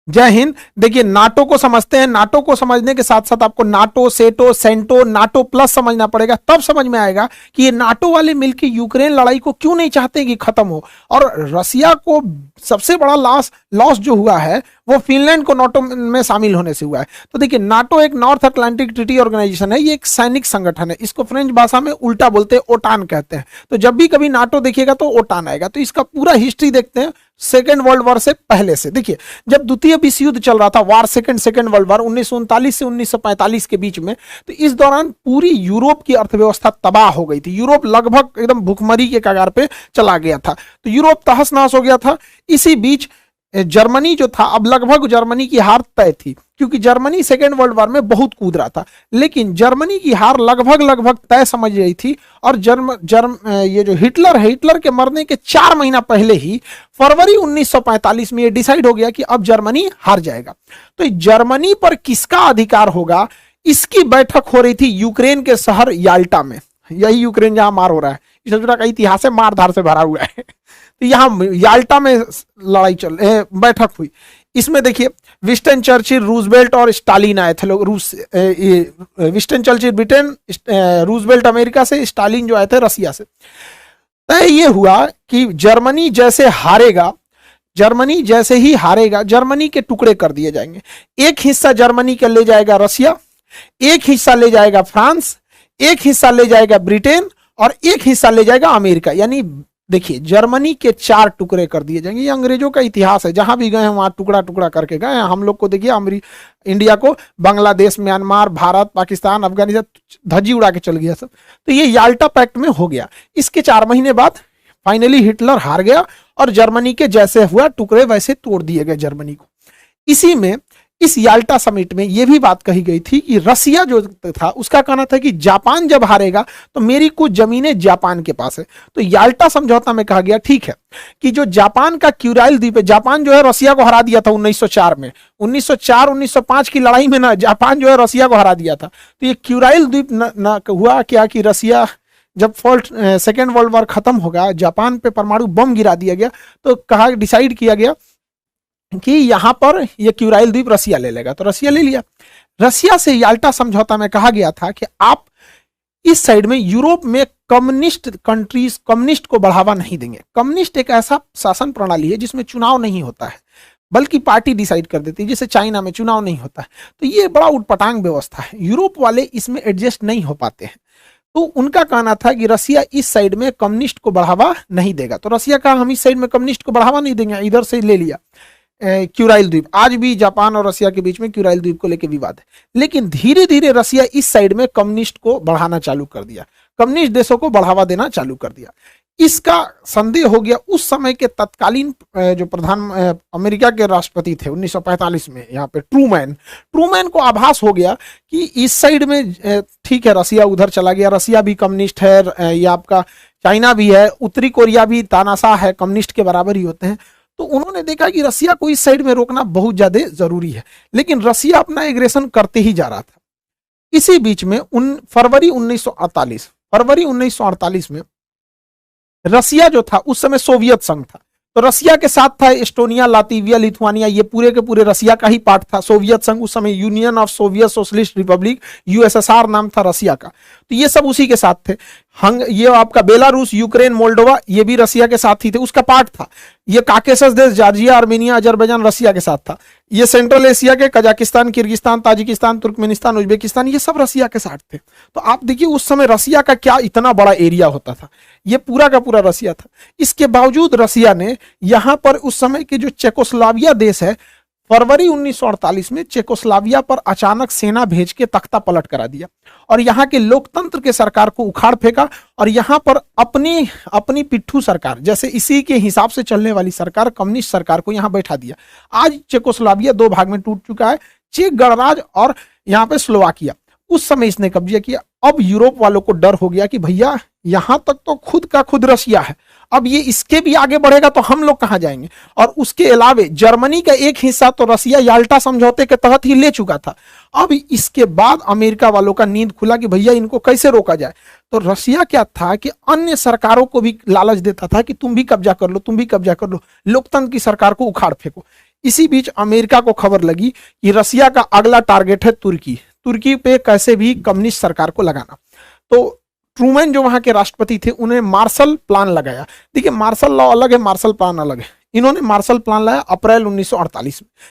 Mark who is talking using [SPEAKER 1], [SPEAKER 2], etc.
[SPEAKER 1] जय हिंद। देखिए, नाटो को समझते हैं, नाटो को समझने के साथ साथ आपको नाटो, सेटो, सेंटो, नाटो प्लस समझना पड़ेगा, तब समझ में आएगा कि ये नाटो वाले मिलकर यूक्रेन लड़ाई को क्यों नहीं चाहते कि खत्म हो। और रसिया को सबसे बड़ा लॉस जो हुआ है वो फिनलैंड को नाटो में शामिल होने से हुआ है। तो देखिए, नाटो एक नॉर्थ अटलांटिक ट्रीटी ऑर्गेनाइजेशन है, ये एक सैनिक संगठन है, इसको फ्रेंच भाषा में उल्टा बोलते हैं, ओटान कहते हैं। तो जब भी कभी नाटो देखिएगा तो ओटान आएगा। तो इसका पूरा हिस्ट्री देखते हैं सेकेंड वर्ल्ड वॉर से पहले से। देखिए, जब द्वितीय विश्व युद्ध चल रहा था, वार सेकेंड वर्ल्ड वॉर 1939 से 1945 के बीच में, तो इस दौरान पूरी यूरोप की अर्थव्यवस्था तबाह हो गई थी। यूरोप लगभग एकदम भुखमरी के कगार पे चला गया था, तो यूरोप तहस नहस हो गया था। इसी बीच जर्मनी जो था, अब लगभग जर्मनी की हार तय थी, क्योंकि जर्मनी सेकेंड वर्ल्ड वॉर में बहुत कूद रहा था, लेकिन जर्मनी की हार लगभग तय समझ रही थी। और ये जो हिटलर है, हिटलर के मरने के 4 महीना पहले ही फरवरी 1945 में ये डिसाइड हो गया कि अब जर्मनी हार जाएगा। तो जर्मनी पर किसका अधिकार होगा, इसकी बैठक हो रही थी यूक्रेन के शहर याल्टा में। यही यूक्रेन जहां मार हो रहा है, इस का इतिहास है, मारधार से भरा हुआ है। तो यहां याल्टा में बैठक हुई। इसमें देखिए, विंस्टन चर्चिल, रूजवेल्ट और स्टालिन आए थे लोग। Winston Churchill Britain, Roosevelt America से, स्टालिन जो आए थे रसिया से। तय ये हुआ कि जर्मनी जैसे ही हारेगा, जर्मनी के टुकड़े कर दिए जाएंगे। एक हिस्सा जर्मनी का ले जाएगा रसिया, एक हिस्सा ले जाएगा फ्रांस, एक हिस्सा ले जाएगा ब्रिटेन और एक हिस्सा ले जाएगा अमेरिका। यानी देखिए, जर्मनी के 4 टुकड़े कर दिए जाएंगे। ये अंग्रेजों का इतिहास है, जहां भी गए हैं वहां टुकड़ा टुकड़ा करके गए हैं। हम लोग को देखिए, इंडिया को बांग्लादेश, म्यांमार, भारत, पाकिस्तान, अफगानिस्तान धज्जी उड़ा के चल गया सब। तो ये याल्टा पैक्ट में हो गया। इसके 4 महीने बाद फाइनली हिटलर हार गया और जर्मनी के जैसे हुआ टुकड़े वैसे तोड़ दिए गए जर्मनी को। इसी में इस याल्टा समिट में यह भी बात कही गई थी कि रसिया जो था उसका कहना था कि जापान जब हारेगा तो मेरी कुछ जमीनें जापान के पास है। तो याल्टा समझौता में कहा गया ठीक है कि जो जापान का क्यूराइल द्वीप है, जापान जो है रसिया को हरा दिया था 1904 में, 1904-1905 की लड़ाई में ना जापान जो है रसिया को हरा दिया था। तो ये क्यूराइल द्वीप न हुआ क्या कि रसिया जब सेकेंड वर्ल्ड वॉर खत्म होगा, जापान पे परमाणु बम गिरा दिया गया, तो डिसाइड किया गया कि यहां पर ये क्यूराइल द्वीप रसिया ले लेगा। तो रसिया ले लिया। रसिया से याल्टा समझौता में कहा गया था कि आप इस साइड में यूरोप में कम्युनिस्ट को बढ़ावा नहीं देंगे। कम्युनिस्ट एक ऐसा शासन प्रणाली है जिसमें चुनाव नहीं होता है, बल्कि पार्टी डिसाइड कर देती है, जैसे चाइना में चुनाव नहीं होता है। तो ये बड़ा उटपटांग व्यवस्था है, यूरोप वाले इसमें एडजस्ट नहीं हो पाते हैं। तो उनका कहना था कि रसिया इस साइड में कम्युनिस्ट को बढ़ावा नहीं देगा। तो रसिया कहा हम इस साइड में कम्युनिस्ट को बढ़ावा नहीं देंगे, इधर से ले लिया क्यूराइल द्वीप। आज भी जापान और रसिया के बीच में क्यूराइल द्वीप को लेकर विवाद है। लेकिन धीरे धीरे रसिया इस साइड में कम्युनिस्ट को बढ़ाना चालू कर दिया, कम्युनिस्ट देशों को बढ़ावा देना चालू कर दिया। इसका संदेह हो गया उस समय के तत्कालीन जो अमेरिका के राष्ट्रपति थे 1945 में, यहाँ पे ट्रूमैन को आभास हो गया कि इस साइड में ठीक है रसिया उधर चला गया, रसिया भी कम्युनिस्ट है, ये आपका चाइना भी है, उत्तरी कोरिया भी तानाशाह है, कम्युनिस्ट के बराबर ही होते हैं। तो उन्होंने देखा कि रसिया को इस साइड में रोकना बहुत ज्यादा जरूरी है, लेकिन रसिया अपना एग्रेशन करते ही जा रहा था। इसी बीच में फरवरी 1948 में रसिया जो था उस समय सोवियत संघ था, तो रसिया के साथ था एस्टोनिया, लातविया, लिथुआनिया, ये पूरे के पूरे रसिया का ही पार्ट था। सोवियत संघ उस समय union of Soviet socialist Republic, USSR नाम था रसिया का, तो ये सब उसी के साथ थे। ये आपका बेलारूस, यूक्रेन, मोल्डोवा, ये भी रसिया के साथ ही थे, उसका पार्ट था। ये काकेशस देश, जॉर्जिया, आर्मेनिया, अजरबैजान रसिया के साथ था। ये सेंट्रल एशिया के Kazakhstan, Kyrgyzstan, Tajikistan, Turkmenistan, Uzbekistan, ये सब रसिया के साथ थे। तो आप देखिए उस समय रसिया का क्या इतना बड़ा एरिया होता था, ये पूरा का पूरा रसिया था। इसके बावजूद रसिया ने यहां पर उस समय के जो चेकोस्लाविया देश है, फरवरी 1948 में चेकोस्लाविया पर अचानक सेना भेज के तख्ता पलट करा दिया और यहाँ के लोकतंत्र के सरकार को उखाड़ फेंका और यहाँ पर अपनी पिट्ठू सरकार, जैसे इसी के हिसाब से चलने वाली सरकार, कम्युनिस्ट सरकार को यहाँ बैठा दिया। आज चेकोस्लाविया 2 भाग में टूट चुका है, चेक गणराज्य और यहाँ पे स्लोवाकिया। उस समय इसने कब्जा किया। अब यूरोप वालों को डर हो गया कि भैया यहां तक तो खुद का खुद रसिया है, अब ये इसके भी आगे बढ़ेगा तो हम लोग कहां जाएंगे। और उसके अलावे जर्मनी का एक हिस्सा तो रसिया याल्टा समझौते के तहत ही ले चुका था। अब इसके बाद अमेरिका वालों का नींद खुला कि भैया इनको कैसे रोका जाए। तो रसिया क्या था कि अन्य सरकारों को भी लालच देता था कि तुम भी कब्जा कर लो, तुम भी कब्जा कर लो, लोकतंत्र की सरकार को उखाड़ फेंको। इसी बीच अमेरिका को खबर लगी कि रसिया का अगला टारगेट है तुर्की, तुर्की पे कैसे भी कम्युनिस्ट सरकार को लगाना। तो ट्रूमैन जो वहां के राष्ट्रपति थे उन्हें मार्शल प्लान लगाया। देखिए मार्शल लॉ अलग है, मार्शल प्लान अलग है। इन्होंने मार्शल प्लान लाया अप्रैल 1948 में,